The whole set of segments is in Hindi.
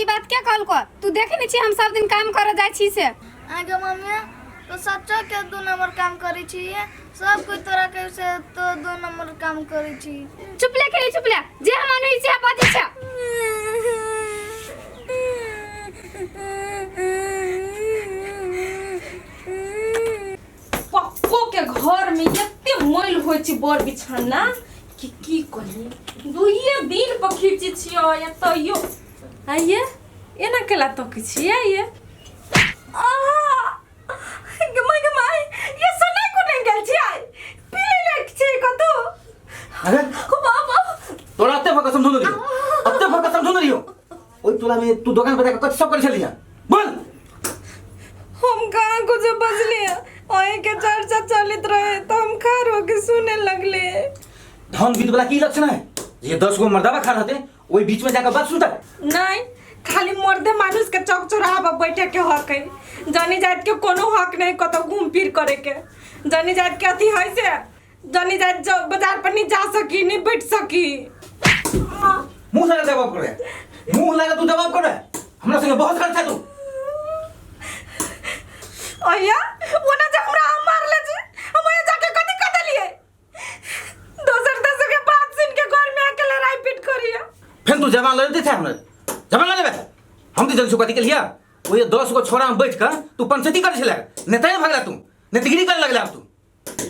ई बात क्या कहल को तू देखे नहीं छी हम सब दिन काम करे जाय छी से आगे मम्मी तो सच्चा के 2 नंबर काम करी छी सब कोई तोरा के से तो 2 नंबर काम करी छी चुपले जे हम अनु से बात छै पप्पो के घर में एते मैल होय छै बड़ बिछाना की कही 2 दिन पर खींची छियो एतयो आइए एना केला तो की छिए ये गमाई ये सने को नहीं गेल छी आई पीले लग छी कतो अरे ओ बाबा तोरा अत्ते फका समझो नहीं अत्ते फका समझो नहीं हो ओई तोरा में तू दुकान पे कत सब कर छलिया बोल हम कहां कुछ बजले ओए के चर्चा चलित रहे तो हम खार हो के सुने लगले धन बीत वाला की लक्षण है ये 10 गो मर्दावा खा रहते ओई बीच में जाकर बात सुनता नहीं खाली मर्दे मानुष के चौक चौराहा पर बैठे के हक है जानी जात के कोनो हक नहीं कतो घूम फिर करे के जानी जात के अथी है से जानी जात जो बाजार पर नहीं जा सकी नहीं बैठ सकी मुंह लगा जवाब कर रहा मुंह लगा तू जवाब कर रहा हमरा संगे बहुत खर्चा तू ओया वो ना जब हमरा मार ले जे हम ये जाके कथि कर देलिए दोसर के बात सुन के घर में आके लड़ाई पीट करिए फिर तू जवान ले देते हमरा जवान ले बे हम तो जंसु कथि के लिया वो ये 10 गो छोरा में बैठ कर तू पंचायती कर छले नेताए भागला तू नेतगिरी कर लगला तू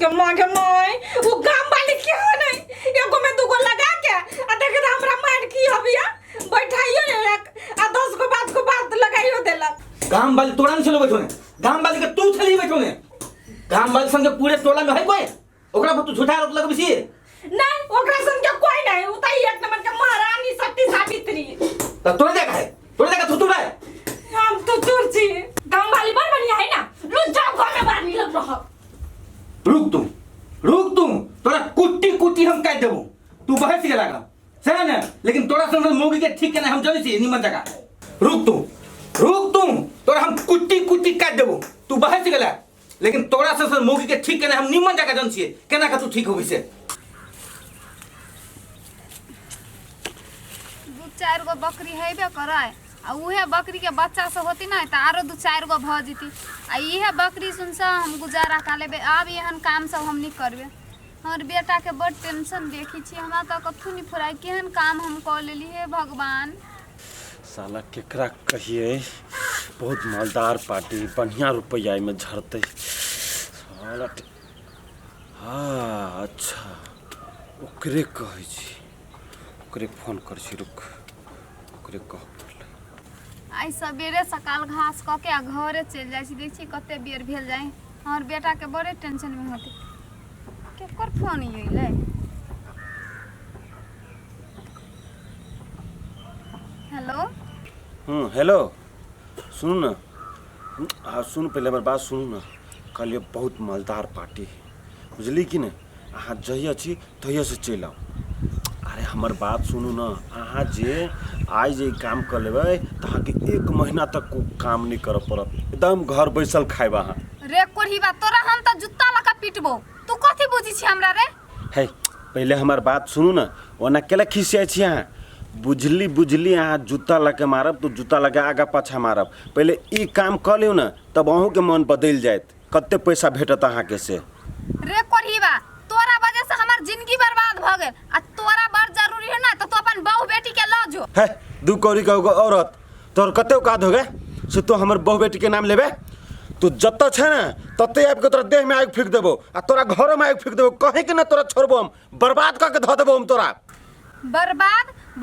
के माय वो गांव वाली के हो नहीं एगो में 2 गो लगा के आ देख हमरा मार की हबिया बैठाइयो एक आ 10 गो बात लगाइयो देलक गांव वाली तोड़ा नहीं चलो बैठो ने गांव वाली के तू चली बैठो ने गांव वाली संगे पूरे टोला में है कोई ओकरा पर तू झूठा आरोप लगबी छी नहीं ओकरा संगे कोई नहीं उ त एक नंबर के महारानी सती सावित्री तो तोड़े देखा तू रहा हम तो दूर छी गांव वाली बड़ बढ़िया है ना लुट जाओ घर में बाहर निकल रहो रुक तू तोरा कुट्टी हम काट देबो तू बाहर से लगा सही ना लेकिन तोरा संग मोगी के ठीक ना हम जल्दी से निमन जगह रुक तू तोरा हम कुट्टी काट देबो तू बाहर से गला लेकिन तोरा संग मोगी के ठीक ना हम निमन जगह जन छिए केना का तू ठीक होबी से 2-4 गो बकरी हेबे करे आ उहे बकरी के बच्चा सब होती ना त आरो 2-4 गो भ जती आ इहे बकरी सुनसा हम गुजारा का लेबे अब एहन काम सब हम नहीं करबे हमर बेटा के बड़ टेंशन देखी छी हमरा त कथु नहीं फुराई केहन काम हम क लेली हे भगवान साला केकरा कहिए बहुत मालदार पार्टी बढ़िया रुपया में झरते साला हाँ अच्छा ओकरे कहै छी ओकरे फोन कर छी रुक ओकरे कह आई सवेरे सकाल घास क के घरे चल जाय छी देख छी कते बेर भेल जाय हमर बेटा के बड़े टेंशन में होते केकर फोन अइले हेलो हेलो सुनू ना हाँ सुन पहले हमारे बात सुनू ना कल ये बहुत मालदार पार्टी बुझली कि नहीं अहाँ जहिया छी तहिया से चल आओ अरे हमार बात सुनू ना अहाँ जे आज जे काम कर लेबै तो अहाँ के 1 महीना तक को काम नहीं कर पड़त एकदम घर बैसल खाइबा अहाँ रे कोढ़ी बा तोरा हम त जुत्ता लगा पिटबो तू कथि बुझी छी हमरा रे है पहले हमार बात सुनू ना ओना केला खिसिया छी अहाँ बुझली अहाँ जूता लगे मारब तो जूता लगे आगा पाछा मारब पहले ई काम कर लियो ना तब अहूँ के मन बदल जात कते पैसा भेटत अहाँ के से रे कोढ़ी बा तोरा वजह से हमर जिंदगी बर्बाद भ गेल आ तोरा बड़ जरूरी है ना तो तू अपन बहू बेटी के ल जो है 2 कौड़ी का औरत तोर कते औकात हो गए से तो हमर बहू बेटी के नाम लेबे तू जत छे ना तते आब के तोरा देह में आग फेंक देबो आ तोरा घर में आग फेंक देबो कहे के ना तोरा छोड़बो हम बर्बाद क के ध देबो हम तोरा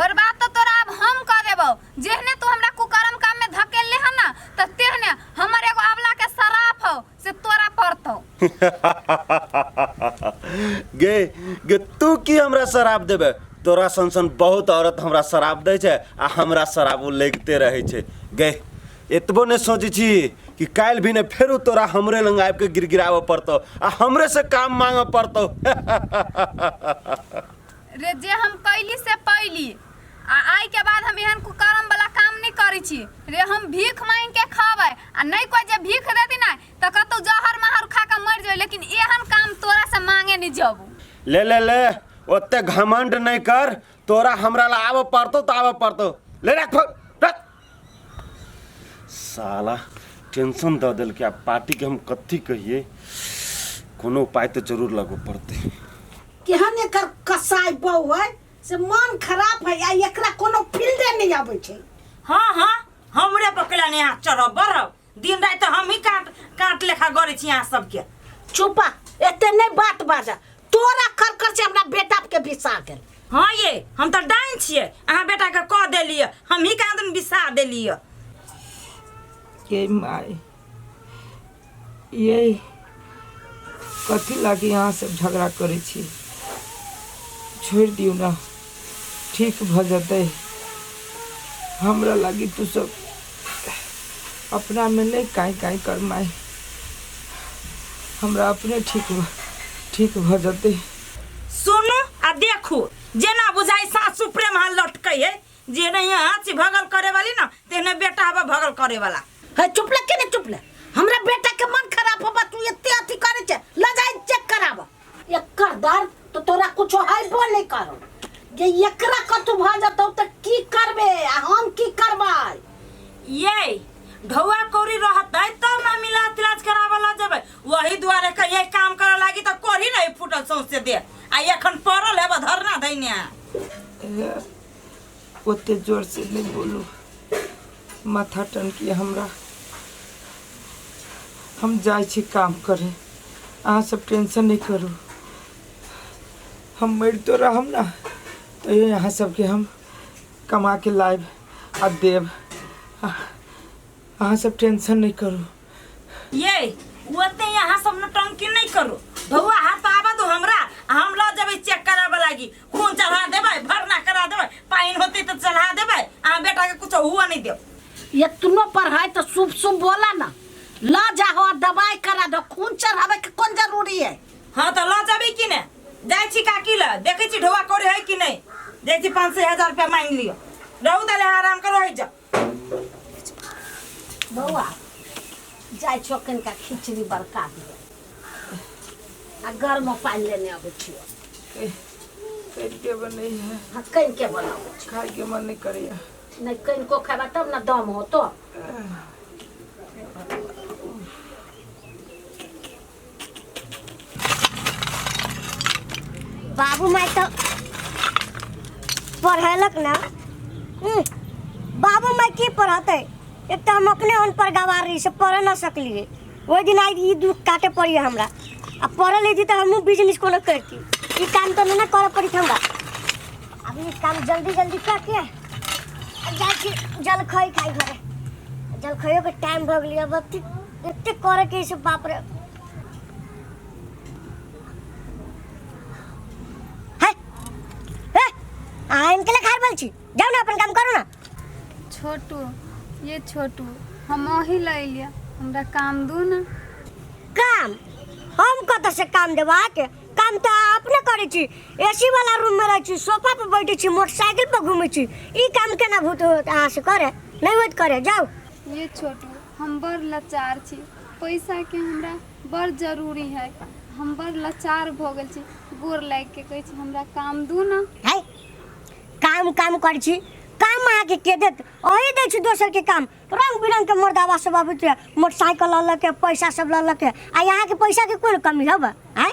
बर्बाद तो तोरा अब हम कर देबो जेहने तू हमरा कुकर्म काम में धकेल ले है ना त तेहने हमर एगो अबला के सराफ हो से तोरा पड़तो गे तू की हमरा शराब देबे तोरा सन बहुत औरत हमरा शराब दे छे आ हमरा शराब लगते रहे छे गे एतबो ने सोची छी कि काल भी ने फेरू तोरा हमरे लंग आब के गिरगिराव पड़तो आ हमरे से काम मांग पड़तो रे जे हम कैली से पैली आ आई के बाद हम एहन कुकर्म वाला काम नहीं करी छी रे हम भीख मांग के खावे आ नहीं कोई जे भीख देती ना त कतौ जहर महर खा के मर जाए लेकिन एहन काम तोरा से मांगे नहीं जाबू ले ओते घमंड नहीं कर तोरा हमरा ला आव पड़तो तो आव पड़तो ले रख साला टेंशन दे दिल के पार्टी के हम कथी कहिए कोनो उपाय तो जरूर लगो पड़ते केहन एकर कसाई बहु है से मन खराब है या एकरा कोनो फील्डे नहीं आबै छै। हाँ हमरे पकड़ा ने यहाँ चढ़ब बढ़ब दिन रात हम ही काट लेखा गरे छी यहाँ सबके। चुपा एते नहीं बात बाजा तोरा कर कर से हमरा बेटा के बिसा गेल। हाँ ये हम तो डाइन छिए अहाँ बेटा के कह देलिए हम ही कहाँ दिन बिसा देलिए। ये माय ये कथी लागी यहाँ सब झगड़ा करे छी छोड़ दियो ना ठीक भ जते हमरा लागी तू सब अपना में नहीं काई कर माय हमरा अपने ठीक भ जते। सुनु आ देखू जेना बुझाई सासु प्रेम हाल लटकै है जे नहीं हाथी भगल करे वाली ना तेने बेटा हवा भगल करे वाला है। चुप ले के चुप ले हमरा बेटा के मन खराब होबा तू एते अथी करे छे लजाई चेक कराबा एकर दर तो तोरा कुछ है बोल नहीं करो जे एकरा कतु भ जतौ त की करबे आ हम की करबै। ये ढौआ कौरी रहतै तब ना मिला इलाज करावा ला जेबै वही दुआरे के ये काम करे लागी त कोरी नहीं फुटल सौंसे दे आ एखन पड़ल है धरना दैने ओते जोर से नहीं बोलू माथा टनकी हमरा हम जाए छी काम करे अहाँ सब टेंशन नहीं करू हम मर तो रहम ना तो यहाँ सबके हम कमा के लाइब आ देव अहाँ सब टेंशन नहीं करू। ये ओते यहाँ सब नौटंकी नहीं करू भौआ हाथ आबा दो हमरा हम ल जेबै चेक कराबे लागी खून चढ़ा देबै भरना करा देबै पाइन होते तो चढ़ा देबै आ बेटा के कुछ हुआ नहीं देब। इतनो पढ़ाई तो शुभ बोला ना ला जाओ दवाई करा दो खून चढ़ावे के कौन जरूरी है। हाँ तो ल जेबै कि ने जाय छी काकी ल देखै छी ढौआ करे है कि नहीं जाय छी 500,000 रुपया मांग लियो रहू दले आराम करो है जा बउआ जाय छोकन का खिचड़ी बरका दियो आ गर्म पानी लेने आबै छियो कहीं के बने है हाँ कहीं के बनाओ खाए के मन नहीं करिया नहीं कहीं को खाबा तब ना दम हो तो बाबू माई तो पढ़ेलक ना बाबू माई की पढ़ते एक तो हम अपने अनपढ़ गवार रही से पढ़ ना सकलिए वही दिन आई ई दुख काटे पड़ी हमरा अब पढ़ लेती तो हम बिजनेस को करती ये काम तो ना कर पड़ी हमरा अभी ये काम जल्दी करके जल खाई घरे जल खाइयो के टाइम भ गई अब इतने करे के सब बाप रे इनके लिए खार बोल छी जाओ ना अपन काम करो ना। छोटू हम वही ले लिया हमरा काम दू ना। काम हम कत से काम देबा के काम तो अपने करे छी एसी वाला रूम में रह छी सोफा पे बैठे छी मोटरसाइकिल पे घूमे छी ई काम केना भूत अहाँ से करे नहीं होत करे जाओ। ये छोटू हम बड़ लाचार छी पैसा के हमरा बड़ जरूरी है हम बड़ लाचार भ गेल छी गोर लाग के कहै छी हमरा काम दू ना। है काम कर छी काम अहाँ के देत ओही दै छी दोसर के काम रंग बिरंग के मर्दावा सब आबैत मोटरसाइकिल ल के पैसा सब ल के आ यहाँ के पैसा के कोई कमी हब है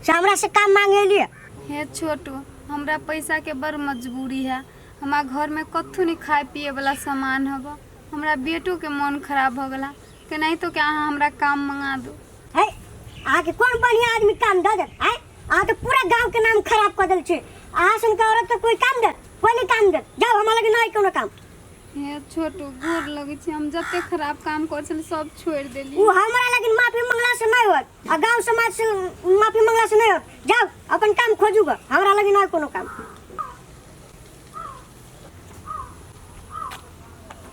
से हमरा से काम मांगे लिए। हे छोटू हमरा पैसा के बड़ मजबूरी है हमारा घर में कथू नहीं खाए पिए वाला सामान हब हमरा बेटो के मन खराब हो गला के नहीं तो क्या अहाँ हमरा काम मंगा दो। है अहाँ के कौन बढ़िया आदमी काम दे दे है अहाँ तो पूरा गांव के नाम खराब कर देल छी अहाँ सन के औरत तो कोई काम दे कोई नहीं काम दे जाओ हमरा लगे नहीं कोनो काम। हे छोटू गोर लगे छी हम जते खराब काम कर छल सब छोड़ देली वो हमरा लगे माफी मंगला से नहीं होत आ गांव समाज से माफी मंगला से नहीं होत जाओ अपन काम खोजू ग हमरा लगे नहीं कोनो काम।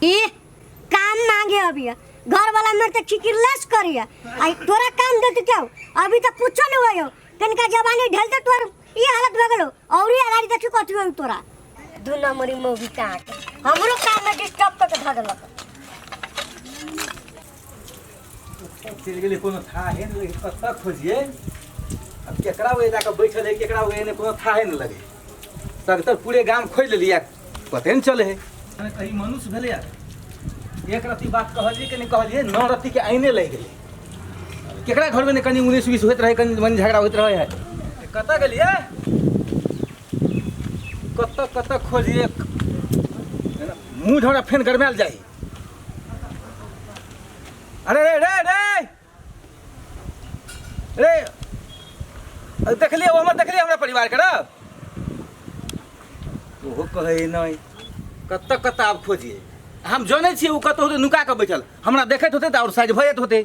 ये काम मांगे अभी घर वाला मेरे तो चिकिरलेस करिया आई तोरा काम देते क्या अभी तक कुछ नहीं हुआ तनिका जवानी ढलते तोर ये हालत हो गेलो और ये गाड़ी देखी कथी हो तोरा दू नंबरी मौगी कहाँ के हमरो काम में डिस्टर्ब करके धरलक चल गेले कोनो था है न लगे कत खोजिए अब केकरा वे जाके बैठल है केकरा वे ने कोनो था है न लगे सर पूरे गांव खोज लिया पते न चले है कहीं मनुष्य भेले यार एक रत्ती बात कहलिए कि नहीं कहलिए 9 रत्ती के आईने लग गेले केकरा घर में कनी 19-20 होइत रहे कनी मन झगड़ा होइत रहे है कत गेलिए कत खोजिए मुंह झोड़ा फेन गरमाल जाए अरे रे रे रे रे देखलिए हमर देखलिए हमरा परिवार के रे ओहो कहे नहीं कत आब खोजिए हम जाने छी उ कत होते नुका के बैठल हमरा देखैत होते और साइज भयत होते